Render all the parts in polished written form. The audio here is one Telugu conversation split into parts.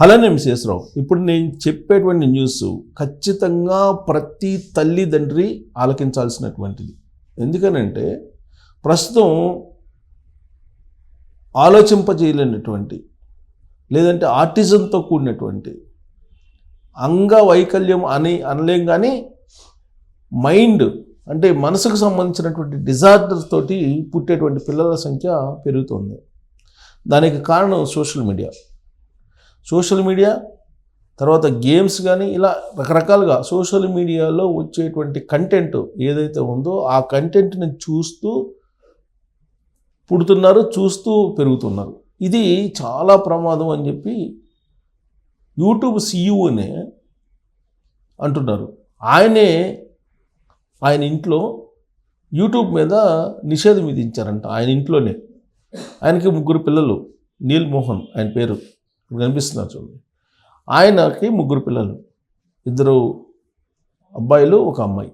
అలానే మిసేశ్వరరావు, ఇప్పుడు నేను చెప్పేటువంటి న్యూస్ ఖచ్చితంగా ప్రతి తల్లిదండ్రి ఆలకించాల్సినటువంటిది. ఎందుకనంటే ప్రస్తుతం ఆలోచింపజేయలేనటువంటి, లేదంటే ఆర్టిజంతో కూడినటువంటి, అంగవైకల్యం అని అనలేం కానీ మైండ్ అంటే మనసుకు సంబంధించినటువంటి డిజార్డర్ తోటి పుట్టేటువంటి పిల్లల సంఖ్య పెరుగుతుంది. దానికి కారణం సోషల్ మీడియా తర్వాత గేమ్స్ కానీ ఇలా రకరకాలుగా సోషల్ మీడియాలో వచ్చేటువంటి కంటెంట్ ఏదైతే ఉందో ఆ కంటెంట్ని చూస్తూ పుడుతున్నారు, చూస్తూ పెరుగుతున్నారు. ఇది చాలా ప్రమాదం అని చెప్పి యూట్యూబ్ సీఈఓనే అంటున్నారు. ఆయన ఇంట్లో యూట్యూబ్ మీద నిషేధం విధించారంట. ఆయన ఇంట్లోనే. ఆయనకి 3 పిల్లలు. నీల్ మోహన్ ఆయన పేరు, కనిపిస్తున్నారు చూడండి. ఆయనకి 3 పిల్లలు, 2 అబ్బాయిలు 1 అమ్మాయి.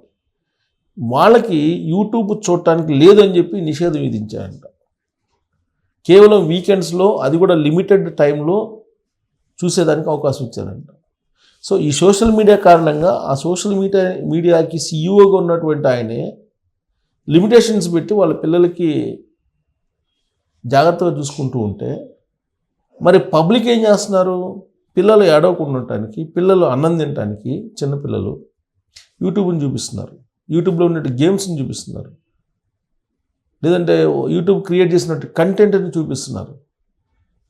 వాళ్ళకి యూట్యూబ్ చూడటానికి లేదని చెప్పి నిషేధం విధించారంట. కేవలం వీకెండ్స్లో, అది కూడా లిమిటెడ్ టైంలో చూసేదానికి అవకాశం ఇచ్చారంట. సో ఈ సోషల్ మీడియా కారణంగా ఆ సోషల్ మీడియాకి సీఈఓగా ఉన్నటువంటి ఆయనే లిమిటేషన్స్ పెట్టి వాళ్ళ పిల్లలకి జాగ్రత్తగా చూసుకుంటూ ఉంటే, మరి పబ్లిక్ ఏం చేస్తున్నారు? పిల్లలు ఏడవకుండా ఉండటానికి, పిల్లలు అన్నం తినడానికి, చిన్నపిల్లలు యూట్యూబ్ని చూపిస్తున్నారు, యూట్యూబ్లో ఉన్నట్టు గేమ్స్ని చూపిస్తున్నారు, లేదంటే యూట్యూబ్ క్రియేట్ చేసినట్టు కంటెంట్ని చూపిస్తున్నారు.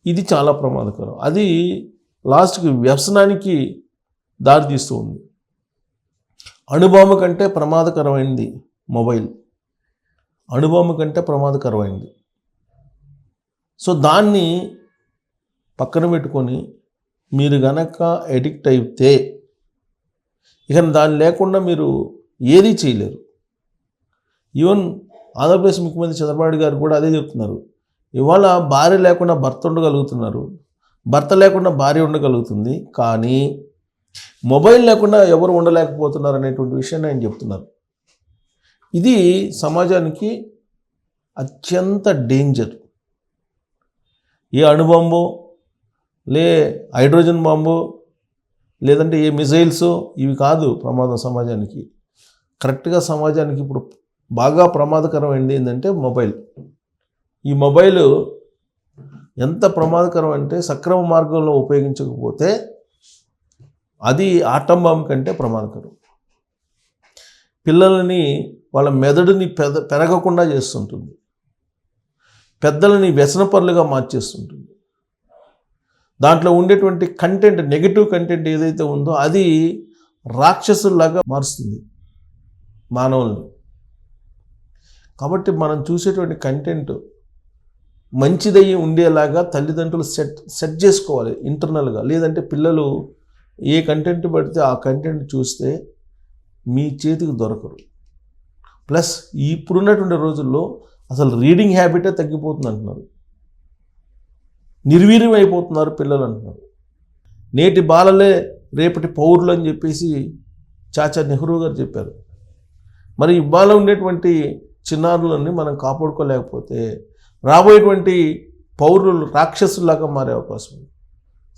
ఇది చాలా ప్రమాదకరం. అది లాస్ట్కి వ్యసనానికి దారితీస్తూ ఉంది. అణుబాంబు కంటే ప్రమాదకరమైనది మొబైల్, అణుబాంబు కంటే ప్రమాదకరమైనది. సో దాన్ని పక్కన పెట్టుకొని మీరు గనక ఎడిక్ట్ అయితే ఇక దాన్ని లేకుండా మీరు ఏదీ చేయలేరు. ఈవెన్ ఆంధ్రప్రదేశ్ ముఖ్యమంత్రి చంద్రబాబు గారు కూడా అదే చెప్తున్నారు. ఇవాళ భార్య లేకుండా భర్త ఉండగలుగుతున్నారు, భర్త లేకుండా భార్య ఉండగలుగుతుంది, కానీ మొబైల్ లేకుండా ఎవరు ఉండలేకపోతున్నారు అనేటువంటి విషయాన్ని ఆయన చెప్తున్నారు. ఇది సమాజానికి అత్యంత డేంజర్. ఏ అణుబాంబో, హైడ్రోజన్ బాంబు, లేదంటే ఏ మిజైల్స్, ఇవి కాదు ప్రమాదం సమాజానికి. కరెక్ట్గా సమాజానికి ఇప్పుడు బాగా ప్రమాదకరమైనది ఏంటంటే మొబైల్. ఈ మొబైల్ ఎంత ప్రమాదకరం అంటే సక్రమ మార్గంలో ఉపయోగించకపోతే అది ఆటం బాంబు కంటే ప్రమాదకరం. పిల్లలని వాళ్ళ మెదడుని పెరగకుండా చేస్తుంటుంది, పెద్దలని వ్యసనపరులుగా మార్చేస్తుంటుంది. దాంట్లో ఉండేటువంటి కంటెంట్, నెగిటివ్ కంటెంట్ ఏదైతే ఉందో అది రాక్షసుల్లాగా మారుస్తుంది మానవుల్ని. కాబట్టి మనం చూసేటువంటి కంటెంట్ మంచిదయ్యి ఉండేలాగా తల్లిదండ్రులు సెట్ చేసుకోవాలి ఇంటర్నల్గా. లేదంటే పిల్లలు ఏ కంటెంట్ పడితే ఆ కంటెంట్ చూస్తే మీ చేతికి దొరకరు. ప్లస్ ఇప్పుడున్నటువంటి రోజుల్లో అసలు రీడింగ్ హ్యాబిటే తగ్గిపోతుంది అంటున్నారు, నిర్వీర్యం అయిపోతున్నారు పిల్లలు అంటున్నారు. నేటి బాలలే రేపటి పౌరులు అని చెప్పేసి చాచా నెహ్రూ గారు చెప్పారు. మరి ఇవాళ ఉండేటువంటి చిన్నారులని మనం కాపాడుకోలేకపోతే రాబోయేటువంటి పౌరులు రాక్షసులాగా మారే అవకాశం ఉంది.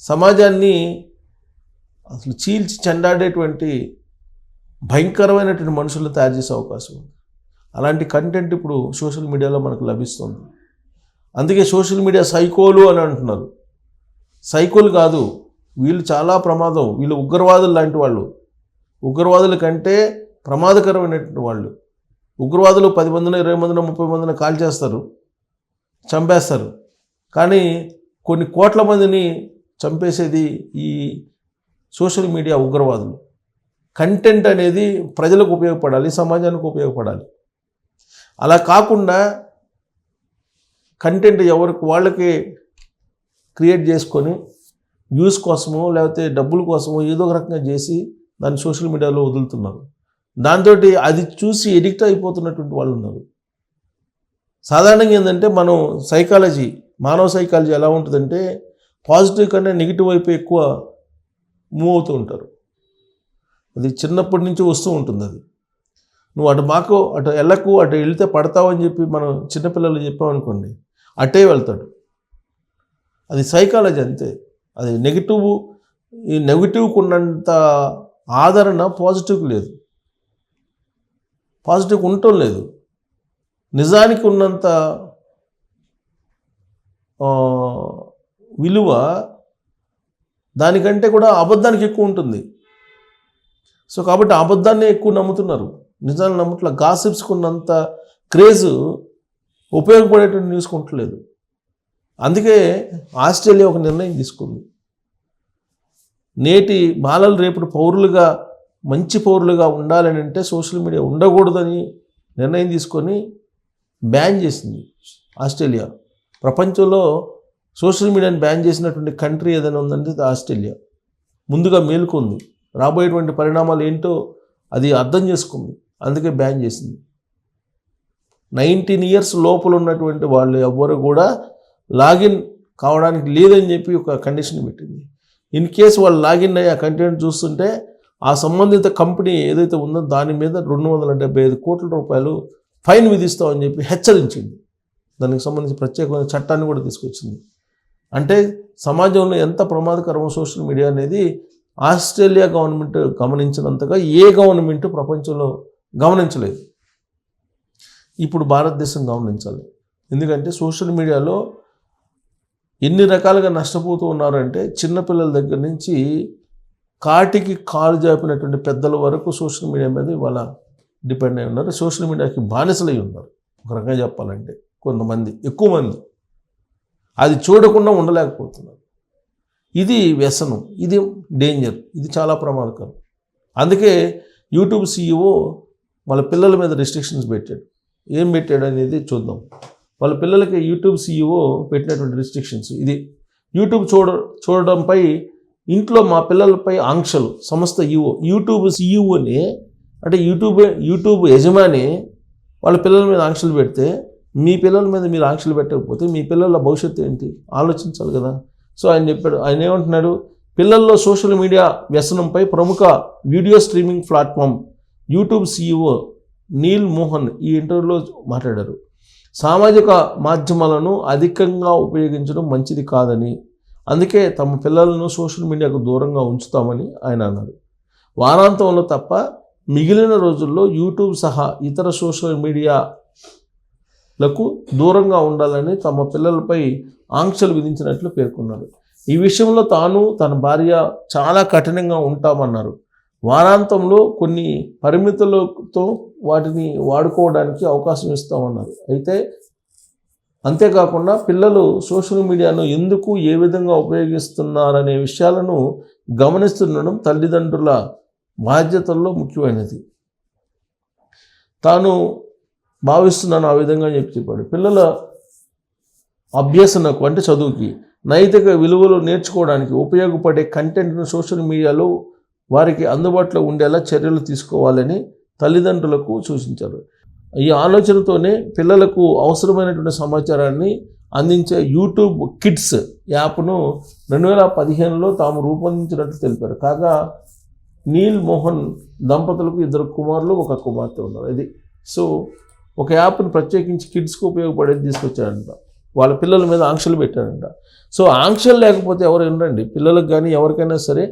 సమాజాన్ని అసలు చీల్చి చెండాడేటువంటి భయంకరమైనటువంటి మనుషులను తయారు చేసే అవకాశం ఉంది. అలాంటి కంటెంట్ ఇప్పుడు సోషల్ మీడియాలో మనకు లభిస్తుంది. అందుకే సోషల్ మీడియా సైకోలు అని అంటున్నారు. సైకోలు కాదు, వీళ్ళు చాలా ప్రమాదం. వీళ్ళు ఉగ్రవాదులు లాంటి వాళ్ళు, ఉగ్రవాదుల కంటే ప్రమాదకరమైనటువంటి వాళ్ళు. ఉగ్రవాదులు 10 మందినో 20 మందినో 30 మందినో కాల్ చేస్తారు, చంపేస్తారు. కానీ కొన్ని కోట్ల మందిని చంపేసేది ఈ సోషల్ మీడియా ఉగ్రవాదులు. కంటెంట్ అనేది ప్రజలకు ఉపయోగపడాలి, సమాజానికి ఉపయోగపడాలి. అలా కాకుండా కంటెంట్ ఎవరికి వాళ్ళకి క్రియేట్ చేసుకొని వ్యూస్ కోసమో లేకపోతే డబ్బుల కోసమో ఏదో ఒక రకంగా చేసి దాన్ని సోషల్ మీడియాలో వదులుతున్నారు. దాంతో అది చూసి ఎడిక్ట్ అయిపోతున్నటువంటి వాళ్ళు ఉన్నారు. సాధారణంగా ఏంటంటే మనం మానవ సైకాలజీ ఎలా ఉంటుందంటే పాజిటివ్ కన్నా నెగిటివ్ వైపు ఎక్కువ మూవ్ అవుతూ ఉంటారు. అది చిన్నప్పటి నుంచి వస్తూ ఉంటుంది. అది నువ్వు అటు మాకు అటు వెళ్ళకు, అటు వెళితే పడతావు అని చెప్పి మనం చిన్నపిల్లలు చెప్పామనుకోండి, అటే వెళ్తాడు. అది సైకాలజీ అంతే. అది ఈ నెగిటివ్కి ఉన్నంత ఆదరణ పాజిటివ్కి లేదు, పాజిటివ్కి ఉండటం లేదు. నిజానికి ఉన్నంత విలువ దానికంటే కూడా అబద్ధానికి ఎక్కువ ఉంటుంది. సో కాబట్టి అబద్ధాన్ని ఎక్కువ నమ్ముతున్నారు, నిజాన్ని నమ్మట్ల. గాసిప్స్కి ఉన్నంత క్రేజ్ ఉపయోగపడేటువంటి న్యూస్కి ఉండట్లేదు. అందుకే ఆస్ట్రేలియా ఒక నిర్ణయం తీసుకుంది. నేటి బాలలు రేపటి పౌరులుగా, మంచి పౌరులుగా ఉండాలని అంటే సోషల్ మీడియా ఉండకూడదని నిర్ణయం తీసుకొని బ్యాన్ చేసింది ఆస్ట్రేలియా. ప్రపంచంలో సోషల్ మీడియాని బ్యాన్ చేసినటువంటి కంట్రీ ఏదైనా ఉందంటే ఆస్ట్రేలియా. ముందుగా మేలుకుంది, రాబోయేటువంటి పరిణామాలు ఏంటో అది అర్థం చేసుకుంది, అందుకే బ్యాన్ చేసింది. 19 years లోపల ఉన్నటువంటి వాళ్ళు ఎవ్వరు కూడా లాగిన్ కావడానికి లేదని చెప్పి ఒక కండిషన్ పెట్టింది. ఇన్ కేసు వాళ్ళు లాగిన్ అయ్యి ఆ కంటెంట్ చూస్తుంటే ఆ సంబంధిత కంపెనీ ఏదైతే ఉందో దాని మీద 275 కోట్ల రూపాయలు ఫైన్ విధిస్తామని చెప్పి హెచ్చరించింది. దానికి సంబంధించి ప్రత్యేకమైన చట్టాన్ని కూడా తీసుకొచ్చింది. అంటే సమాజంలో ఎంత ప్రమాదకరమో సోషల్ మీడియా అనేది ఆస్ట్రేలియా గవర్నమెంట్ గమనించినంతగా ఏ గవర్నమెంట్ ప్రపంచంలో గమనించలేదు. ఇప్పుడు భారతదేశం గమనించాలి. ఎందుకంటే సోషల్ మీడియాలో ఎన్ని రకాలుగా నష్టపోతూ ఉన్నారంటే చిన్నపిల్లల దగ్గర నుంచి కాటికి కాలు జాపినటువంటి పెద్దల వరకు సోషల్ మీడియా మీద ఇవాళ డిపెండ్ అయి ఉన్నారు. సోషల్ మీడియాకి బానిసలై ఉన్నారు ఒక రకంగా చెప్పాలంటే. కొంతమంది, ఎక్కువ మంది అది చూడకుండా ఉండలేకపోతున్నారు. ఇది వ్యసనం, ఇది డేంజర్, ఇది చాలా ప్రమాదకరం. అందుకే యూట్యూబ్ CEO వాళ్ళ పిల్లల మీద రెస్ట్రిక్షన్స్ పెట్టాడు. ఏం పెట్టాడు అనేది చూద్దాం. వాళ్ళ పిల్లలకి యూట్యూబ్ CEO పెట్టినటువంటి రెస్ట్రిక్షన్స్ ఇది. యూట్యూబ్ చూడడంపై ఇంట్లో మా పిల్లలపై ఆంక్షలు. సంస్థ యూట్యూబ్ CEOని అంటే యూట్యూబ్ యజమాని వాళ్ళ పిల్లల మీద ఆంక్షలు పెడితే మీ పిల్లల మీద మీరు ఆంక్షలు పెట్టకపోతే మీ పిల్లల భవిష్యత్తు ఏంటి ఆలోచించాలి కదా. సో ఆయన చెప్పాడు, ఆయన ఏమంటున్నాడు, పిల్లల్లో సోషల్ మీడియా వ్యసనంపై ప్రముఖ video streaming platform YouTube CEO Neal Mohan ఈ ఇంటర్వ్యూలో మాట్లాడారు. సామాజిక మాధ్యమాలను అధికంగా ఉపయోగించడం మంచిది కాదని, అందుకే తమ పిల్లలను సోషల్ మీడియాకు దూరంగా ఉంచుతామని ఆయన అన్నారు. వారాంతంలో తప్ప మిగిలిన రోజుల్లో యూట్యూబ్ సహా ఇతర సోషల్ మీడియాలకు దూరంగా ఉండాలని తమ పిల్లలపై ఆంక్షలు విధించినట్లు పేర్కొన్నారు. ఈ విషయంలో తాను తన భార్య చాలా కఠినంగా ఉంటామన్నారు. వారాంతంలో కొన్ని పరిమితులతో వాటిని వాడుకోవడానికి అవకాశం ఇస్తామన్నారు. అయితే అంతేకాకుండా పిల్లలు సోషల్ మీడియాను ఎందుకు, ఏ విధంగా ఉపయోగిస్తున్నారనే విషయాలను గమనిస్తుండడం తల్లిదండ్రుల బాధ్యతల్లో ముఖ్యమైనది. తాను భావిస్తున్నాను ఆ విధంగా చెప్పాడు. పిల్లల అభ్యసనకు అంటే చదువుకి, నైతిక విలువలు నేర్చుకోవడానికి ఉపయోగపడే కంటెంట్ను సోషల్ మీడియాలో వారికి అందుబాటులో ఉండేలా చర్యలు తీసుకోవాలని తల్లిదండ్రులకు సూచించారు. ఈ ఆలోచనతోనే పిల్లలకు అవసరమైనటువంటి సమాచారాన్ని అందించే యూట్యూబ్ కిడ్స్ యాప్ను 2015లో తాము రూపొందించినట్లు తెలిపారు. కాగా నీల్ మోహన్ దంపతులకు 2 కుమారులు 1 కుమార్తె ఉన్నారు. ఇది సో ఒక యాప్ను ప్రత్యేకించి కిడ్స్కి ఉపయోగపడేది తీసుకొచ్చారంట. వాళ్ళ పిల్లల మీద ఆంక్షలు పెట్టారంట. సో ఆంక్షలు లేకపోతే ఎవరు వినరండి. పిల్లలకు కానీ ఎవరికైనా సరే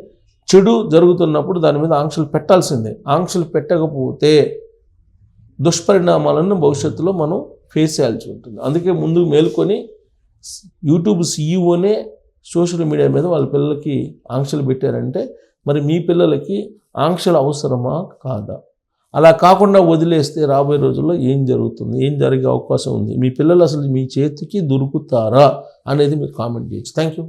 చెడు జరుగుతున్నప్పుడు దాని మీద ఆంక్షలు పెట్టాల్సిందే. ఆంక్షలు పెట్టకపోతే దుష్పరిణామాలను భవిష్యత్తులో మనం ఫేస్ చేయాల్సి ఉంటుంది. అందుకే ముందు మేలుకొని యూట్యూబ్ CEOనే సోషల్ మీడియా మీద వాళ్ళ పిల్లలకి ఆంక్షలు పెట్టారంటే మరి మీ పిల్లలకి ఆంక్షలు అవసరమా కాదా? అలా కాకుండా వదిలేస్తే రాబోయే రోజుల్లో ఏం జరుగుతుంది, ఏం జరిగే అవకాశం ఉంది, మీ పిల్లలు అసలు మీ చేతికి దొరుకుతారా అనేది మీరు కామెంట్ చేయొచ్చు. Thank you.